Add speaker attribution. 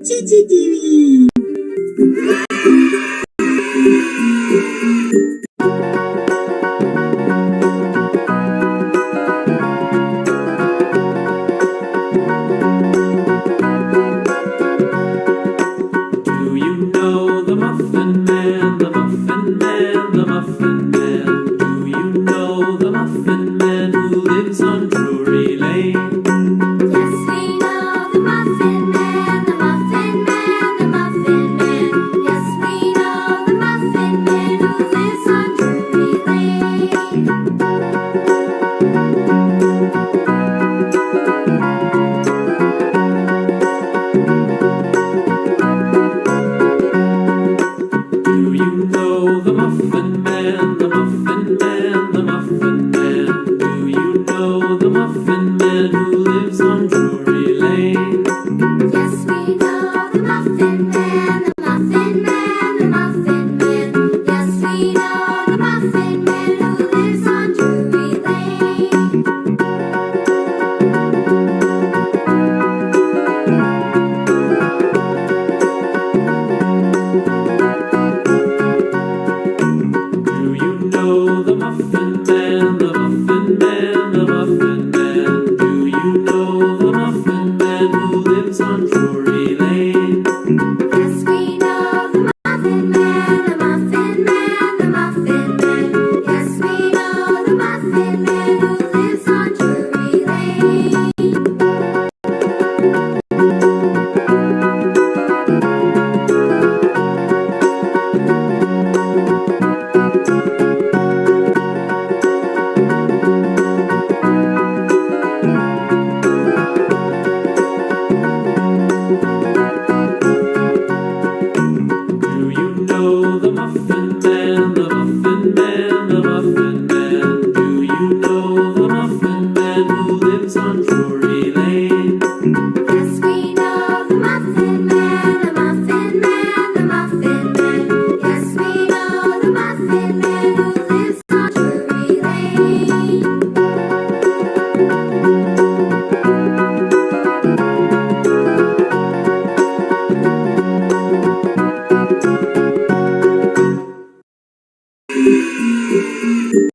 Speaker 1: CCTV.
Speaker 2: Do you know the Muffin Man, the Muffin Man, the Muffin Man? Do you know the Muffin Man who lives on Drury Lane?
Speaker 3: Yes, we know the Muffin Man, the Muffin Man, the Muffin Man. Yes, we know the Muffin Man who lives on Drury Lane.